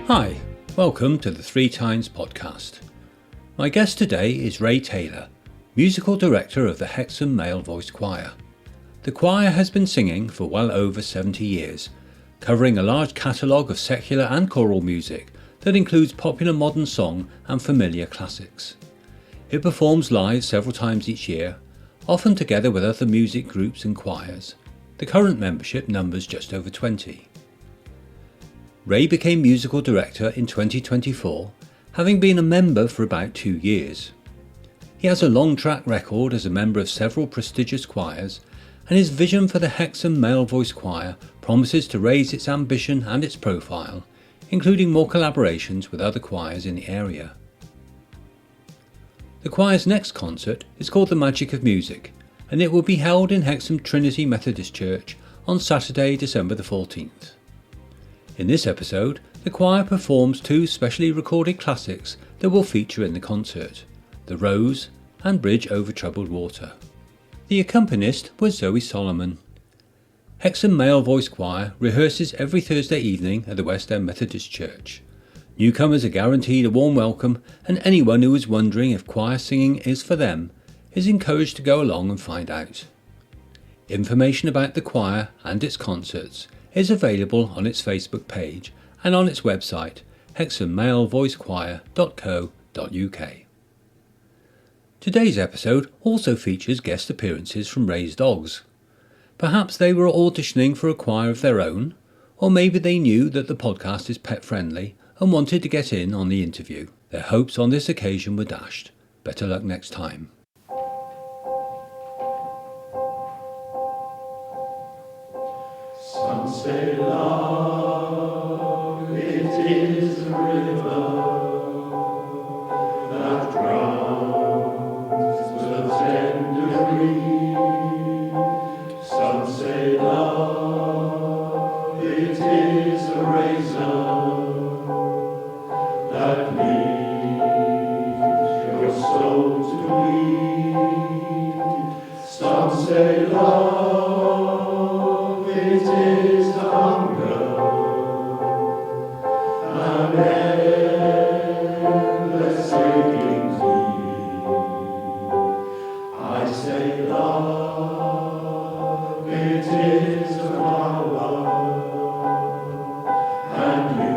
Hi, welcome to the Three Times podcast. My guest today is Ray Taylor, musical director of the Hexham Male Voice Choir. The choir has been singing for well over 70 years, covering a large catalogue of secular and choral music that includes popular modern song and familiar classics. It performs live several times each year, often together with other music groups and choirs. The current membership numbers just over 20. Ray became musical director in 2024, having been a member for about 2 years. He has a long track record as a member of several prestigious choirs, and his vision for the Hexham Male Voice Choir promises to raise its ambition and its profile, including more collaborations with other choirs in the area. The choir's next concert is called The Magic of Music, and it will be held in Hexham Trinity Methodist Church on Saturday, December the 14th. In this episode, the choir performs 2 specially recorded classics that will feature in the concert, The Rose and Bridge Over Troubled Water. The accompanist was Zoe Solomon. Hexham Male Voice Choir rehearses every Thursday evening at the West End Methodist Church. Newcomers are guaranteed a warm welcome, and anyone who is wondering if choir singing is for them is encouraged to go along and find out. Information about the choir and its concerts is available on its Facebook page and on its website, hexhammalevoicechoir.co.uk. Today's episode also features guest appearances from Ray's dogs. Perhaps they were auditioning for a choir of their own, or maybe they knew that the podcast is pet friendly and wanted to get in on the interview. Their hopes on this occasion were dashed. Better luck next time. Some say love, it is a river that drowns the tender green. Some say love, it is a razor that leaves your soul to bleed. Some say love, it is hunger and endless aching need. I say love, it is a flower, and you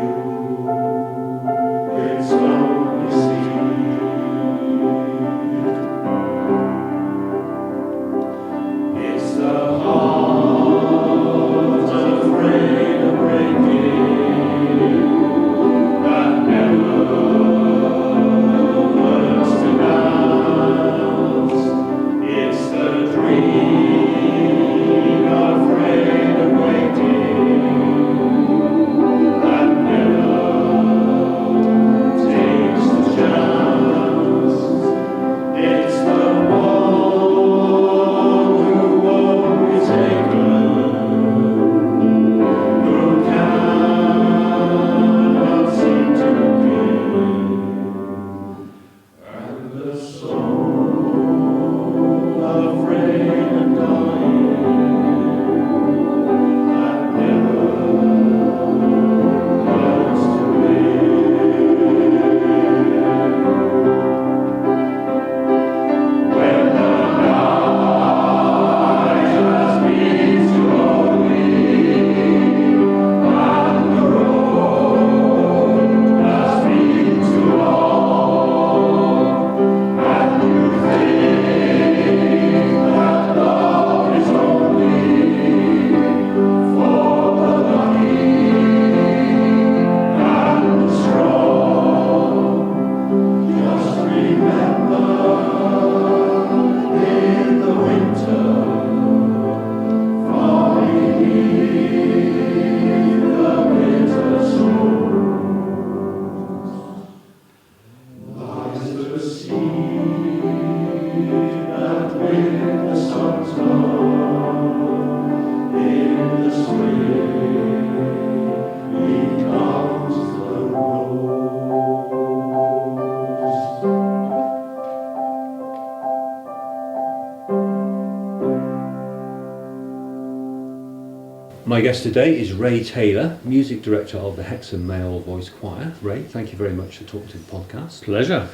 My guest today is Ray Taylor, Music Director of the Hexham Male Voice Choir. Ray, thank you very much for talking to the podcast. Pleasure.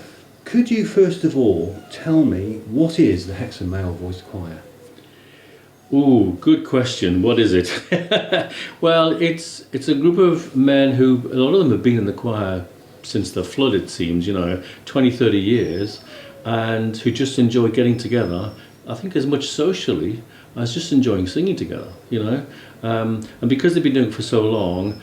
Could you first of all tell me what is the Hexham Male Voice Choir? Ooh, good question. What is it? Well, it's a group of men who, a lot of them have been in the choir since the flood, it seems, 20, 30 years, and who just enjoy getting together, I think as much socially as just enjoying singing together, And because they've been doing it for so long,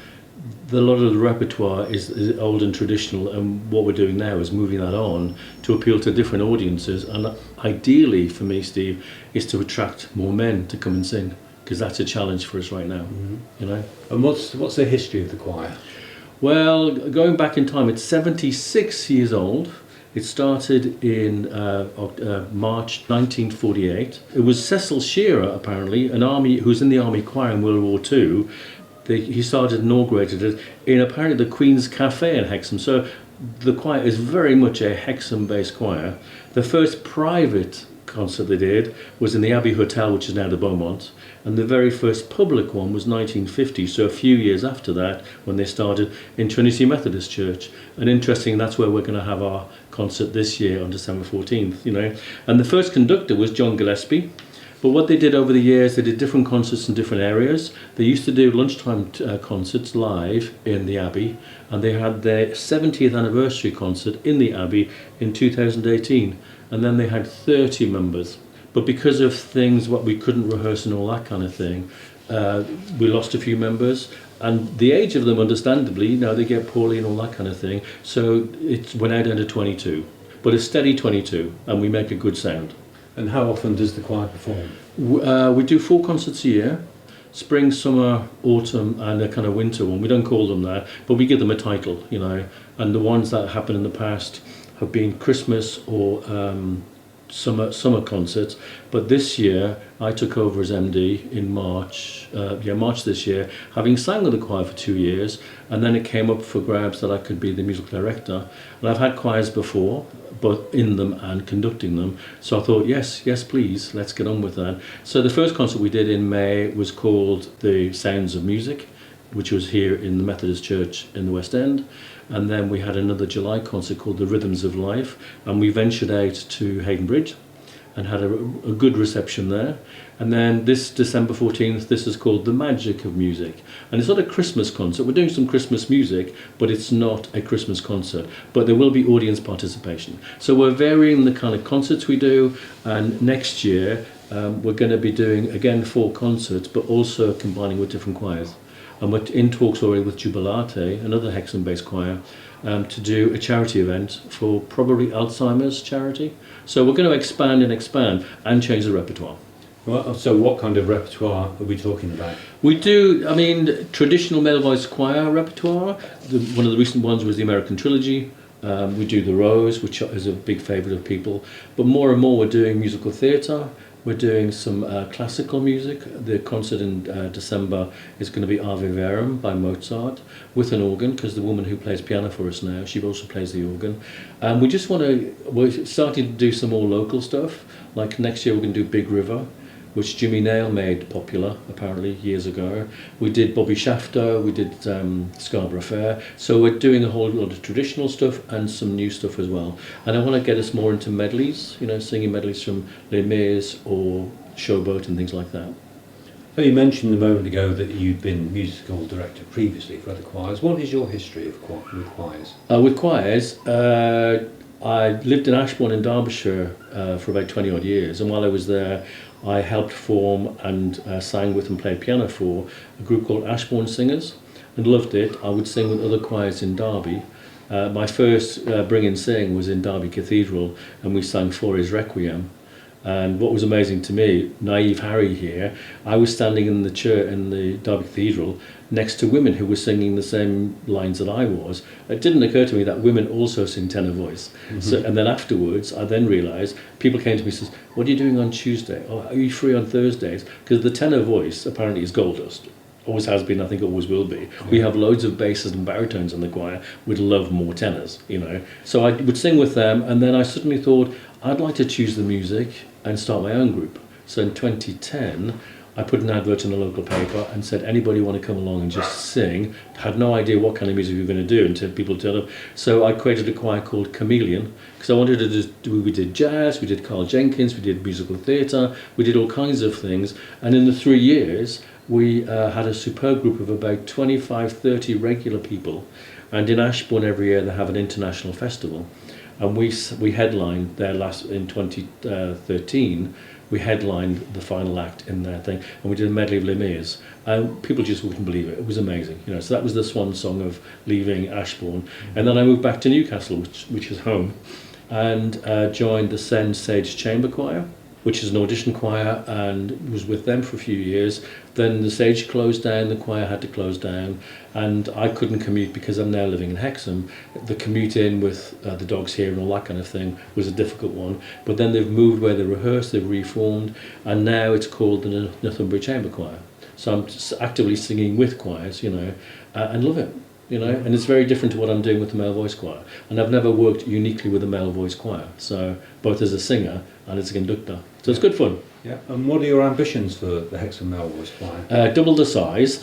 a lot of the repertoire is old and traditional, and what we're doing now is moving that on to appeal to different audiences. And ideally, for me, Steve, is to attract more men to come and sing, because that's a challenge for us right now. And what's the history of the choir? Well, going back in time, it's 76 years old. It started in March 1948. It was Cecil Shearer, apparently, who was in the Army Choir in World War II. He started, inaugurated it in apparently the Queen's Cafe in Hexham. So the choir is very much a Hexham-based choir. The first private concert they did was in the Abbey Hotel, which is now the Beaumont, and the very first public one was 1950, so a few years after that, when they started in Trinity Methodist Church. And interesting, that's where we're going to have our concert this year on December 14th, And the first conductor was John Gillespie. But what they did over the years, they did different concerts in different areas. They used to do lunchtime concerts live in the Abbey, and they had their 70th anniversary concert in the Abbey in 2018. And then they had 30 members. But because of things, what we couldn't rehearse and all that kind of thing, we lost a few members. And the age of them, understandably, they get poorly and all that kind of thing. So it went out under 22. But a steady 22, and we make a good sound. And how often does the choir perform? We do 4 concerts a year, spring, summer, autumn, and a kind of winter one. We don't call them that, but we give them a title, And the ones that happened in the past have been Christmas or summer concerts. But this year, I took over as MD in March this year, having sang with the choir for 2 years, and then it came up for grabs that I could be the musical director. And I've had choirs before, both in them and conducting them. So I thought, yes, please, let's get on with that. So the first concert we did in May was called The Sounds of Music, which was here in the Methodist Church in the West End. And then we had another July concert called The Rhythms of Life, and we ventured out to Hayden Bridge and had a good reception there. And then this December 14th, this is called The Magic of Music. And it's not a Christmas concert. We're doing some Christmas music, but it's not a Christmas concert. But there will be audience participation. So we're varying the kind of concerts we do. And next year, we're going to be doing, again, 4 concerts, but also combining with different choirs. And we're in talks already with Jubilate, another Hexham-based choir, to do a charity event for probably Alzheimer's charity. So we're going to expand and change the repertoire. Well, so what kind of repertoire are we talking about? We do, traditional male voice choir repertoire. One of the recent ones was the American Trilogy. We do The Rose, which is a big favourite of people. But more and more we're doing musical theatre. We're doing some classical music. The concert in December is going to be Ave Verum by Mozart with an organ, because the woman who plays piano for us now, she also plays the organ. And we're starting to do some more local stuff. Like next year we're going to do Big River, which Jimmy Nail made popular, apparently, years ago. We did Bobby Shafter, we did Scarborough Fair. So we're doing a whole lot of traditional stuff and some new stuff as well. And I want to get us more into medleys, singing medleys from Les Mis or Showboat and things like that. So you mentioned a moment ago that you'd been musical director previously for other choirs. What is your history with choirs? With choirs, I lived in Ashbourne in Derbyshire for about 20 odd years, and while I was there I helped form and sang with and played piano for a group called Ashbourne Singers, and loved it. I would sing with other choirs in Derby. My first Bring in Sing was in Derby Cathedral, and we sang Fauré's Requiem. And what was amazing to me, naive Harry here, I was standing in the church in the Derby Cathedral next to women who were singing the same lines that I was. It didn't occur to me that women also sing tenor voice. Mm-hmm. So, and then afterwards, I then realised, people came to me and said, what are you doing on Tuesday? Oh, are you free on Thursdays? Because the tenor voice apparently is gold dust. Always has been, I think always will be. Yeah. We have loads of basses and baritones in the choir. We'd love more tenors, So I would sing with them, and then I suddenly thought, I'd like to choose the music and start my own group. So in 2010, I put an advert in the local paper and said, anybody want to come along and just sing? Had no idea what kind of music we were going to do until people turned up. So I created a choir called Chameleon, because I wanted to we did jazz, we did Carl Jenkins, we did musical theatre, we did all kinds of things. And in the 3 years, we had a superb group of about 25, 30 regular people. And in Ashbourne every year they have an international festival. And we headlined there in 2013. We headlined the final act in that thing, and we did a medley of Les Mis. People just wouldn't believe it. It was amazing, you know. So that was the swan song of leaving Ashbourne, and then I moved back to Newcastle, which is home, and joined the Send Sage Chamber Choir, which is an audition choir, and was with them for a few years. Then the Sage closed down, the choir had to close down, and I couldn't commute because I'm now living in Hexham. The commute in with the dogs here and all that kind of thing was a difficult one. But then they've moved where they rehearse, they've reformed, and now it's called the Northumbria Chamber Choir. So I'm actively singing with choirs, you know, and love it. You know, and it's very different to what I'm doing with the Male Voice Choir. And I've never worked uniquely with the Male Voice Choir, so both as a singer and as a conductor. So it's good fun. Yeah. And what are your ambitions for the Hexham Male Voice Choir? Double the size.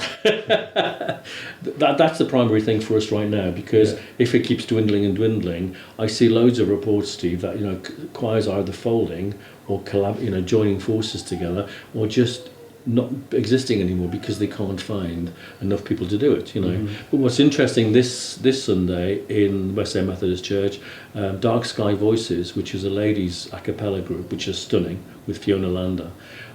That's the primary thing for us right now, because if it keeps dwindling and dwindling, I see loads of reports, Steve, that, you know, choirs are either folding or joining forces together, or just not existing anymore because they can't find enough people to do it, you know. But what's interesting, this Sunday in West End Methodist Church, Dark Sky Voices, which is a ladies a cappella group, which is stunning, with Fiona Lander,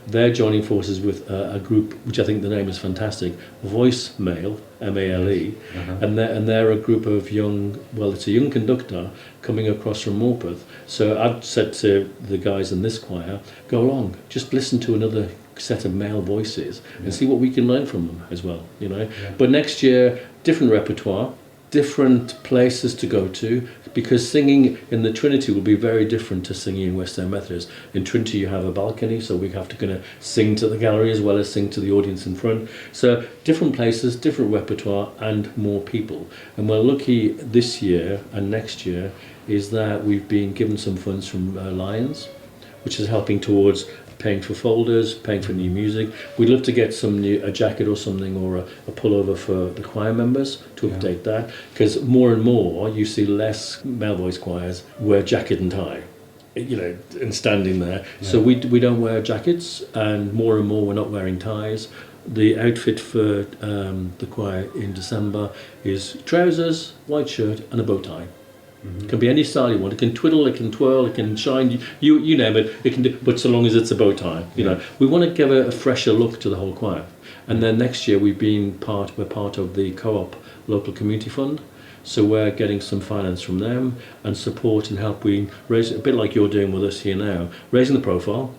they're joining forces with a group which I think the name is fantastic, Voice Male, M-A-L-E, and they're a group of it's a young conductor coming across from Morpeth. So I've said to the guys in this choir, go along, just listen to another set of male voices and see what we can learn from them as well, you know. But next year, different repertoire, different places to go to, because singing in the Trinity will be very different to singing in West End Methodist. In Trinity you have a balcony, so we have to kind of sing to the gallery as well as sing to the audience in front. So different places, different repertoire, and more people. And we're lucky this year and next year is that we've been given some funds from Lions, which is helping towards paying for folders, paying for new music. We'd love to get a jacket or something, or a pullover for the choir members to update that, because more and more you see less male voice choirs wear jacket and tie, you know, and standing there. So we don't wear jackets, and more we're not wearing ties. The outfit for the choir in December is trousers, white shirt and a bow tie. It can be any style you want. It can twiddle, it can twirl, it can shine. You name it. It can do, but so long as it's a bow tie. You know, we want to give a fresher look to the whole choir. And then next year we're part of the Co-op Local Community Fund. So we're getting some finance from them and support and help. We raise, a bit like you're doing with us here now, raising the profile,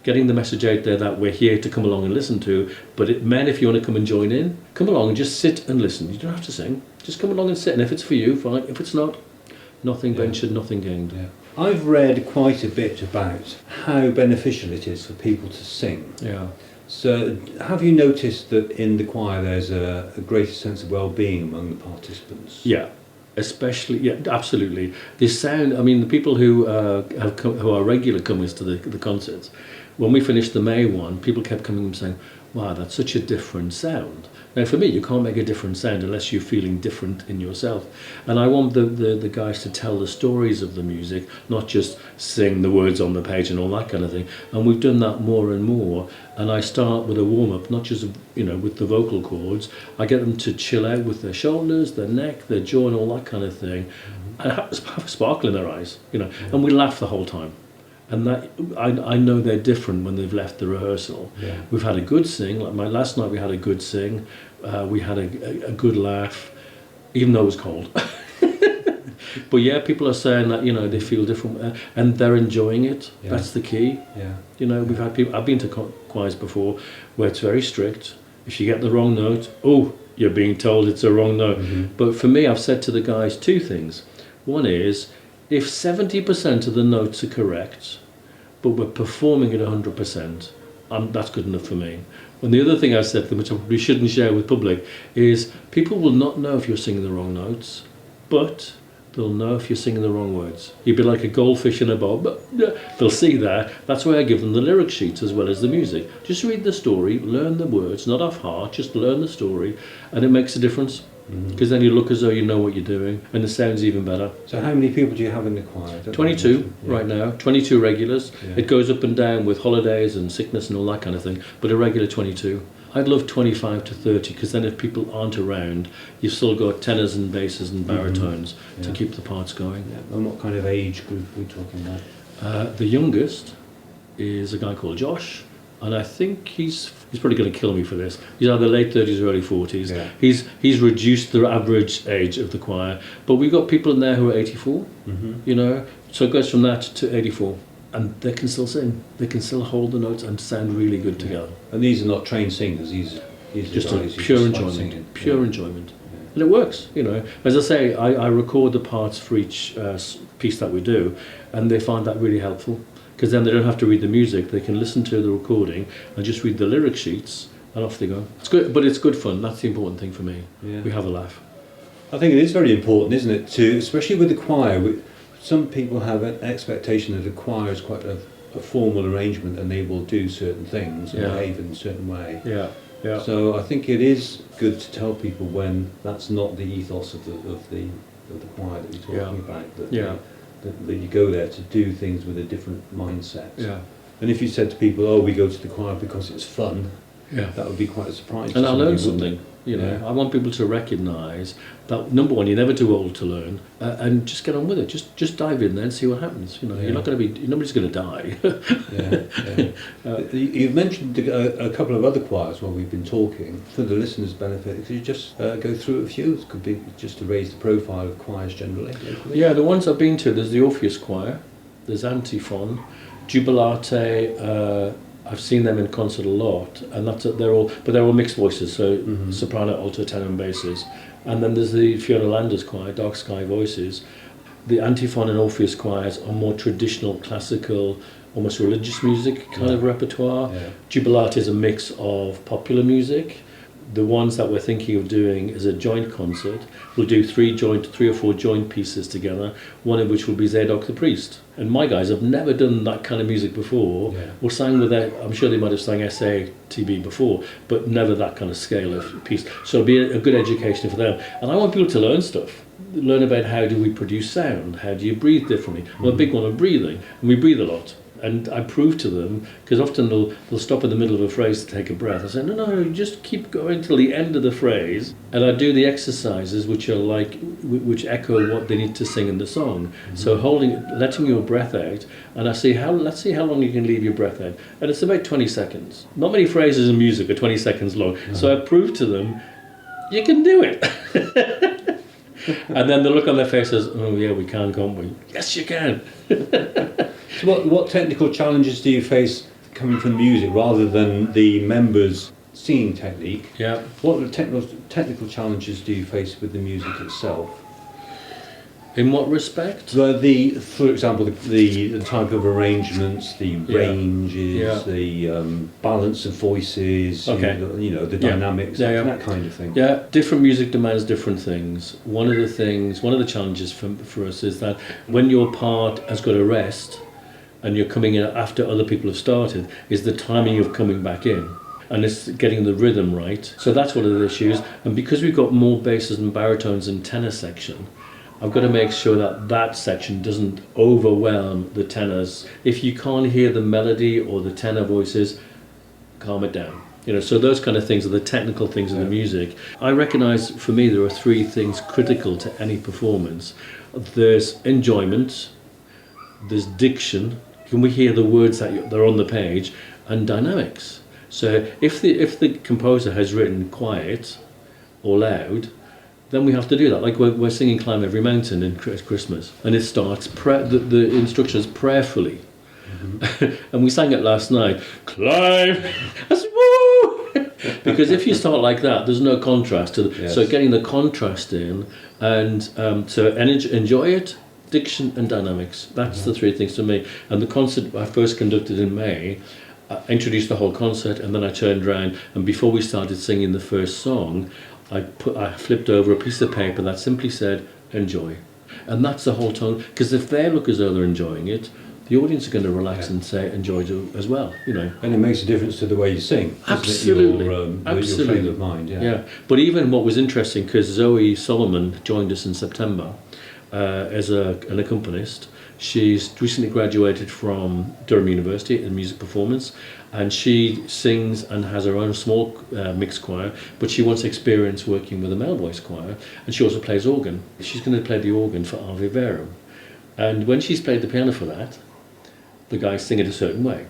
getting the message out there that we're here to come along and listen to. But men, if you want to come and join in, come along and just sit and listen. You don't have to sing. Just come along and sit. And if it's for you, fine. If it's not, nothing ventured, nothing gained. Yeah. I've read quite a bit about how beneficial it is for people to sing. Yeah. So have you noticed that in the choir there's a greater sense of well-being among the participants? Yeah, especially, yeah, absolutely. The sound, I mean, the people who who are regular comers to the concerts, when we finished the May one, people kept coming and saying, wow, that's such a different sound. Now, for me, you can't make a different sound unless you're feeling different in yourself. And I want the guys to tell the stories of the music, not just sing the words on the page and all that kind of thing. And we've done that more and more. And I start with a warm-up, not just, you know, with the vocal cords. I get them to chill out with their shoulders, their neck, their jaw and all that kind of thing. And have a sparkle in their eyes, you know. And we laugh the whole time. And that I know they're different when they've left the rehearsal. Yeah. We've had a good sing. Like last night we had a good sing. We had a good laugh, even though it was cold. But yeah, people are saying that, you know, they feel different and they're enjoying it. Yeah. That's the key. Yeah. You know, we've had people. I've been to choirs before where it's very strict. If you get the wrong note, you're being told it's a wrong note. Mm-hmm. But for me, I've said to the guys two things. One is, if 70% of the notes are correct, but we're performing at 100%, that's good enough for me. And the other thing I said to them, which I probably shouldn't share with public, is people will not know if you're singing the wrong notes, but they'll know if you're singing the wrong words. You'd be like a goldfish in a bowl, but they'll see that. That's why I give them the lyric sheets as well as the music. Just read the story, learn the words, not off heart, just learn the story, and it makes a difference. Because then you look as though you know what you're doing, and the sound's even better. So how many people do you have in the choir? 22 right now, 22 regulars. Yeah. It goes up and down with holidays and sickness and all that kind of thing, but a regular 22. I'd love 25 to 30, because then if people aren't around, you've still got tenors and basses and baritones to keep the parts going. Yeah. And what kind of age group are we talking about? The youngest is a guy called Josh, and I think he's probably going to kill me for this. He's either late 30s or early 40s. Yeah. He's reduced the average age of the choir, but we've got people in there who are 84, you know, so it goes from that to 84. And they can still sing. They can still hold the notes and sound really good together. And these are not trained singers. These just are a guys who pure just like enjoyment. singing. Pure enjoyment. Yeah. And it works, you know. As I say, I record the parts for each piece that we do, and they find that really helpful, because then they don't have to read the music. They can listen to the recording and just read the lyric sheets, and off they go. It's good, but it's good fun. That's the important thing for me. Yeah. We have a laugh. I think it is very important, isn't it, to, especially with the choir. Some people have an expectation that a choir is quite a formal arrangement, and they will do certain things and behave in a certain way. Yeah, yeah. So I think it is good to tell people when that's not the ethos of the choir that you're talking about. That you go there to do things with a different mindset. Yeah. And if you said to people, "Oh, we go to the choir because it's fun," that would be quite a surprise. And I'll learn something. You know, I want people to recognise that, number one, you're never too old to learn, and just get on with it. Just dive in there and see what happens. You know, you're not going to be. Nobody's going to die. You've mentioned a couple of other choirs while we've been talking. For the listeners' benefit, could you just go through a few? It could be just to raise the profile of choirs generally. Locally. Yeah, the ones I've been to. There's the Orpheus Choir. There's Antiphon, Jubilate. I've seen them in concert a lot, and they're all mixed voices, so soprano, alto, tenor, and basses. And then there's the Fiona Landers Choir, Dark Sky Voices. The Antiphon and Orpheus choirs are more traditional, classical, almost religious music kind of repertoire. Yeah. Jubilate is a mix of popular music. The ones that we're thinking of doing is a joint concert. We'll do three or four joint pieces together, one of which will be Zadok the Priest. And my guys have never done that kind of music before, or sang with that. I'm sure they might have sang SATB before, but never that kind of scale of piece. So it'll be a good education for them. And I want people to learn stuff. Learn about how do we produce sound, how do you breathe differently. I'm a big one on breathing, and we breathe a lot. And I prove to them, because often they'll stop in the middle of a phrase to take a breath. I say, no, just keep going till the end of the phrase. And I do the exercises which which echo what they need to sing in the song. So letting your breath out, and let's see how long you can leave your breath out. And it's about 20 seconds. Not many phrases in music are 20 seconds long. So I prove to them, you can do it. And then the look on their face says, oh yeah, we can, can't we? Yes, you can. So what technical challenges do you face coming from music rather than the members' singing technique? Yeah. What technical challenges do you face with the music itself? In what respect? For example, the type of arrangements, the ranges, the balance of voices, the dynamics, that kind of thing. Yeah, different music demands different things. One of the challenges for us is that when your part has got a rest, and you're coming in after other people have started, is the timing of coming back in. And it's getting the rhythm right. So that's one of the issues. And because we've got more basses and baritones in tenor section, I've got to make sure that section doesn't overwhelm the tenors. If you can't hear the melody or the tenor voices, calm it down. So those kind of things are the technical things of the music. I recognise, for me, there are three things critical to any performance. There's enjoyment, there's diction, can we hear the words that are on the page, and dynamics. So if the composer has written quiet or loud, then we have to do that. Like we're singing Climb Every Mountain in Christmas, and it starts, the instructions prayerfully. And we sang it last night, climb, I said, woo! Because if you start like that, there's no contrast. So getting the contrast in, and so enjoy it, diction and dynamics. That's the three things to me. And the concert I first conducted in May, I introduced the whole concert, and then I turned around, and before we started singing the first song, I flipped over a piece of paper that simply said, enjoy. And that's the whole tone. Because if they look as though they're enjoying it, the audience are going to relax and say enjoy it as well. And it makes a difference to the way you sing. Absolutely, Your frame of mind. Yeah. But even what was interesting, because Zoe Solomon joined us in September as an accompanist. She's recently graduated from Durham University in music performance, and she sings and has her own small mixed choir, but she wants experience working with a male voice choir, and she also plays organ. She's going to play the organ for Ave Verum. And when she's played the piano for that, the guys sing it a certain way.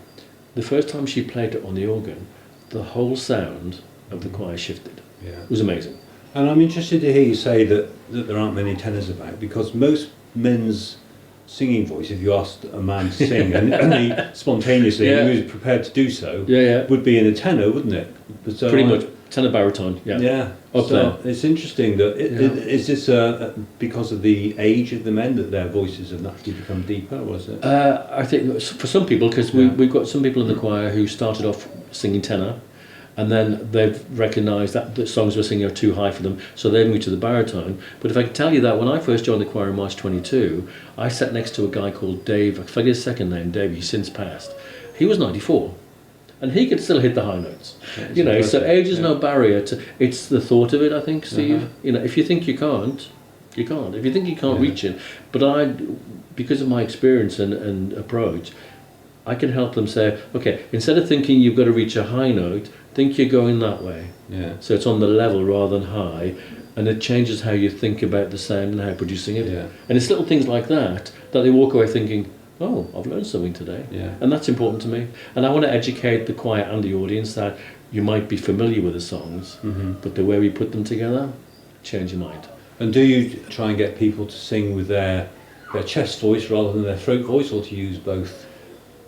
The first time she played it on the organ, the whole sound of the choir shifted. Yeah. It was amazing. And I'm interested to hear you say that there aren't many tenors about, because most men's singing voice, if you asked a man to sing and he spontaneously, he was prepared to do so, would be in a tenor, wouldn't it? So pretty much tenor baritone, up there. It's interesting that is this because of the age of the men that their voices have naturally become deeper, or is it? I think for some people, because we've got some people in the choir who started off singing tenor, and then they've recognised that the songs we're singing are too high for them, so they moved to the baritone. But if I can tell you that when I first joined the choir in March 22, I sat next to a guy called Dave. I forget his second name, Dave. He's since passed. He was 94, and he could still hit the high notes. So age is no barrier to. It's the thought of it, I think, Steve. If you think you can't, you can't. If you think you can't reach it, but because of my experience and approach, I can help them say, okay, instead of thinking you've got to reach a high note, think you're going that way. Yeah. So it's on the level rather than high, and it changes how you think about the sound and how producing it. Yeah. And it's little things like that they walk away thinking, oh, I've learned something today. Yeah. And that's important to me. And I want to educate the choir and the audience that you might be familiar with the songs, but the way we put them together, change your mind. And do you try and get people to sing with their chest voice rather than their throat voice, or to use both?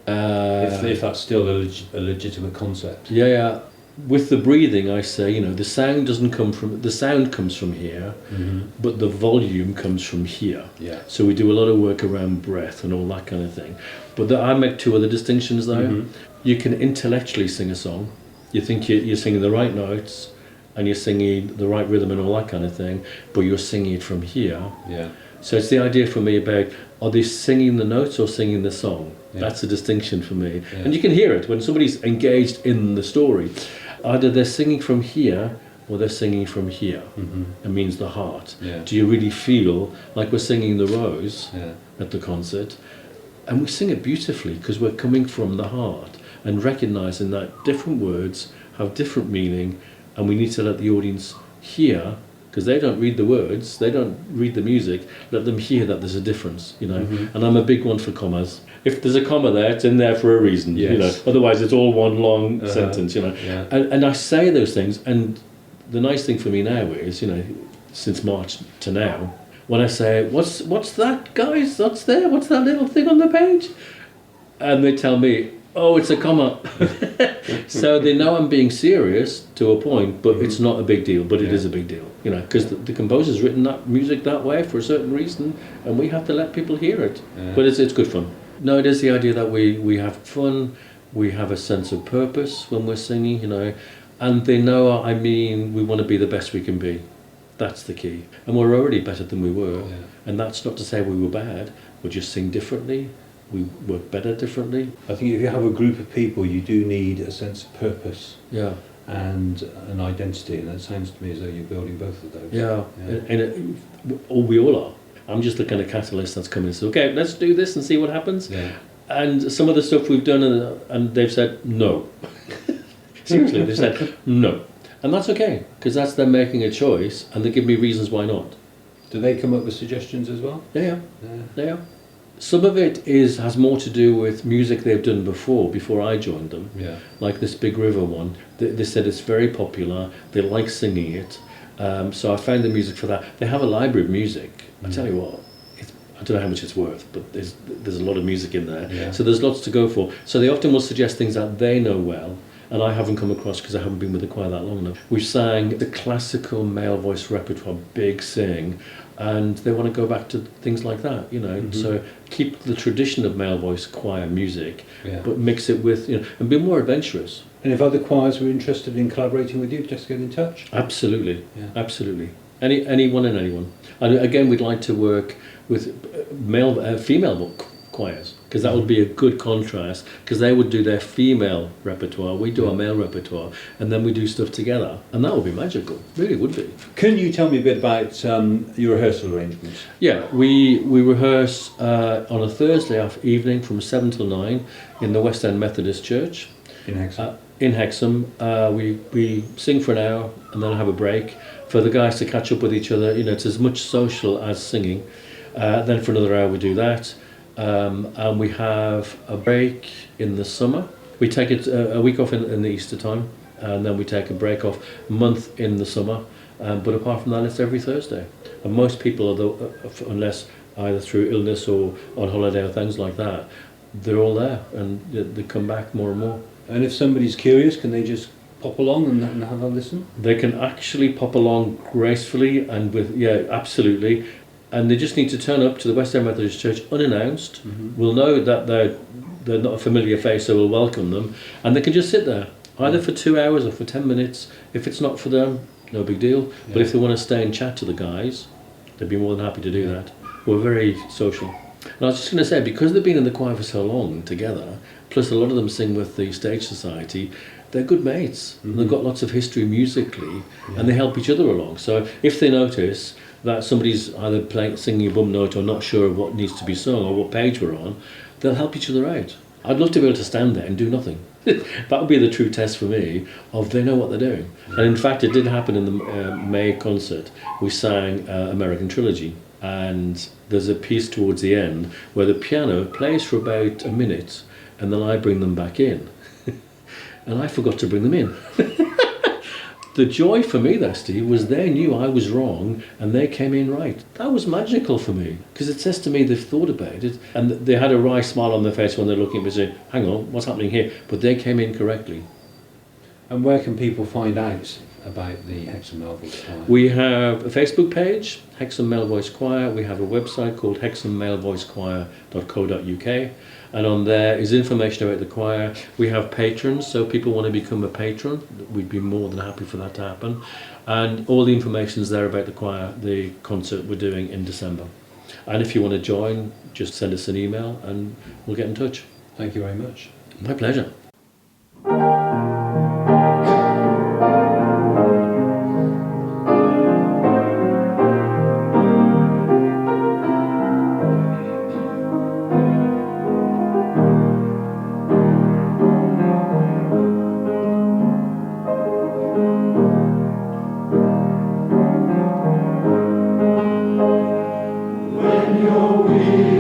If that's still a legitimate concept. Yeah. With the breathing, I say, the sound comes from here, but the volume comes from here. Yeah. So we do a lot of work around breath and all that kind of thing. But I make two other distinctions there. You can intellectually sing a song. You think you're singing the right notes, and you're singing the right rhythm and all that kind of thing, but you're singing it from here. Yeah. So it's the idea for me about, are they singing the notes or singing the song? Yeah. That's the distinction for me. Yeah. And you can hear it when somebody's engaged in the story. Either they're singing from here or they're singing from here. It means the heart. Yeah. Do you really feel like we're singing the Rose Yeah. at the concert? And we sing it beautifully because we're coming from the heart and recognising that different words have different meaning, and we need to let the audience hear, because they don't read the words, they don't read the music, let them hear that there's a difference, And I'm a big one for commas. If there's a comma there, it's in there for a reason, Otherwise it's all one long sentence, Yeah. And I say those things, and the nice thing for me now is, since March to now, when I say, what's that, guys? What's there? What's that little thing on the page? And they tell me, oh, it's a comma. So they know I'm being serious to a point, but it's not a big deal, but it is a big deal, because the composer's written that music that way for a certain reason, and we have to let people hear it. Yeah. But it's good fun. No, it is the idea that we have fun, we have a sense of purpose when we're singing, and they know, we want to be the best we can be. That's the key. And we're already better than we were. Yeah. And that's not to say we were bad, we just sing differently, we work better differently. I think if you have a group of people, you do need a sense of purpose. Yeah. And an identity, and it sounds to me as though you're building both of those. Yeah. We all are. I'm just the kind of catalyst that's coming and says, okay, let's do this and see what happens. Yeah. And some of the stuff we've done, and they've said no. Seriously, they've said no. And that's okay, because that's them making a choice, and they give me reasons why not. Do they come up with suggestions as well? Yeah. Some of it has more to do with music they've done before I joined them. Yeah. Like this Big River one. They said it's very popular, they like singing it. So I found the music for that. They have a library of music. I tell you what, I don't know how much it's worth, but there's a lot of music in there. Yeah. So there's lots to go for. So they often will suggest things that they know well, and I haven't come across because I haven't been with the choir that long enough. We sang the classical male voice repertoire, big sing, and they want to go back to things like that, So keep the tradition of male voice choir music, but mix it with, and be more adventurous. And if other choirs were interested in collaborating with you, just get in touch. Absolutely, absolutely. Anyone and anyone. And again, we'd like to work female choirs, because that would be a good contrast, because they would do their female repertoire, we do our male repertoire, and then we do stuff together, and that would be magical, really would be. Can you tell me a bit about your rehearsal arrangements? Yeah, we rehearse on a Thursday evening from 7 till 9 in the West End Methodist Church. In Hexham? In Hexham. We sing for an hour and then have a break for the guys to catch up with each other. You know, it's as much social as singing. Then for another hour we do that. And we have a break in the summer. We take it a week off in the Easter time, and then we take a break off a month in the summer. But apart from that, it's every Thursday. And most people, unless either through illness or on holiday or things like that, they're all there, and they come back more and more. And if somebody's curious, can they just pop along and have a listen? They can actually pop along gracefully and absolutely. And they just need to turn up to the West End Methodist Church unannounced. Mm-hmm. We'll know that they're not a familiar face, so we'll welcome them. And they can just sit there, either for 2 hours or for 10 minutes. If it's not for them, no big deal. Yeah. But if they want to stay and chat to the guys, they'd be more than happy to do that. We're very social. And I was just going to say, because they've been in the choir for so long together, plus a lot of them sing with the Stage Society, they're good mates. Mm-hmm. And they've got lots of history musically, and they help each other along. So if they notice that somebody's either singing a bum note or not sure of what needs to be sung or what page we're on, they'll help each other out. I'd love to be able to stand there and do nothing. That would be the true test for me of they know what they're doing. And in fact, it did happen in the May concert. We sang American Trilogy, and there's a piece towards the end where the piano plays for about a minute, and then I bring them back in. And I forgot to bring them in. The joy for me there, Steve, was they knew I was wrong and they came in right. That was magical for me, because it says to me they've thought about it, and they had a wry smile on their face when they're looking at me saying, hang on, what's happening here? But they came in correctly. And where can people find out about the Hexham Male Voice Choir? We have a Facebook page, Hexham Male Voice Choir. We have a website called hexhammalevoicechoir.co.uk, and on there is information about the choir. We have patrons, so people want to become a patron, we'd be more than happy for that to happen. And all the information is there about the choir, the concert we're doing in December. And if you want to join, just send us an email and we'll get in touch. Thank you very much. My pleasure. When you're weary,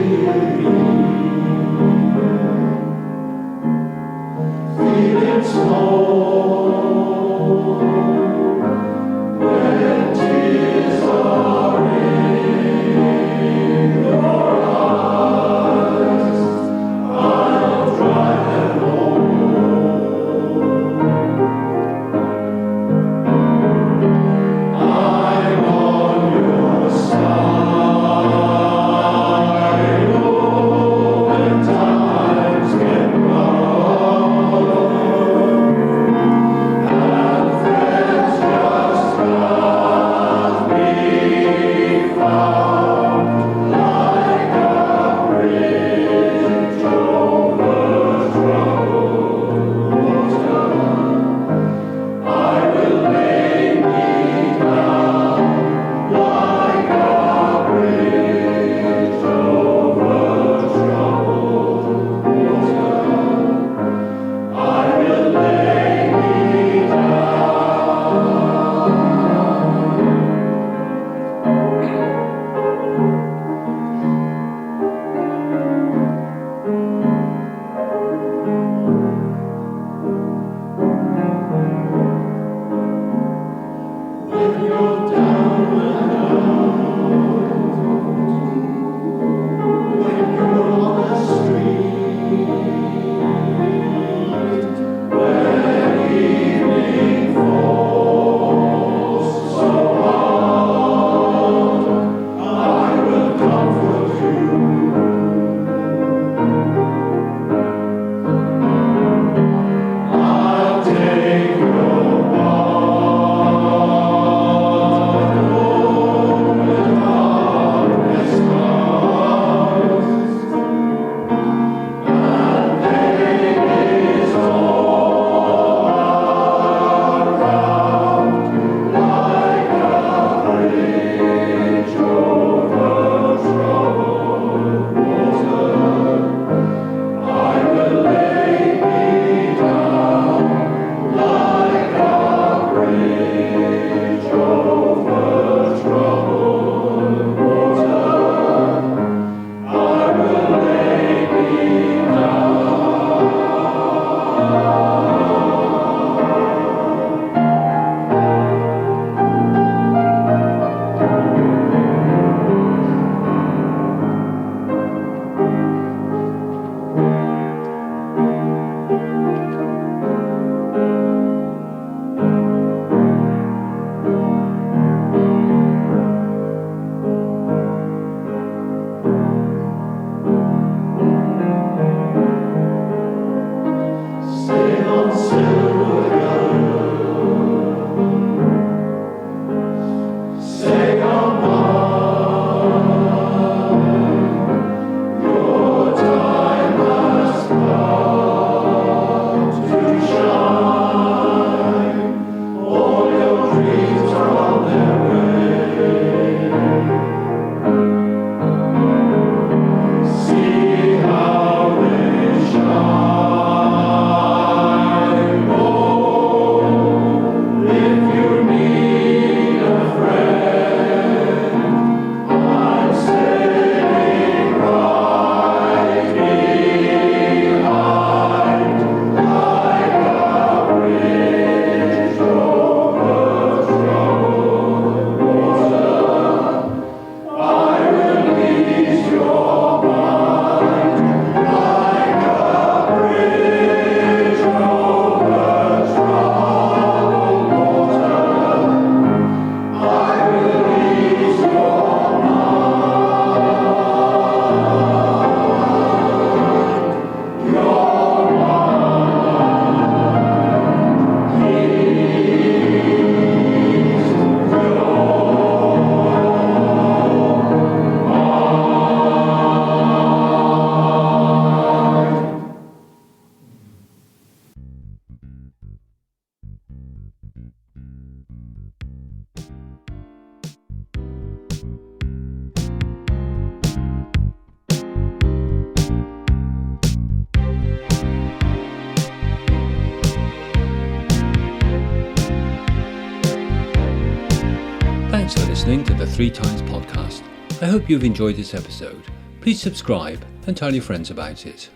listening to the 3 Times podcast. I hope you've enjoyed this episode. Please subscribe and tell your friends about it.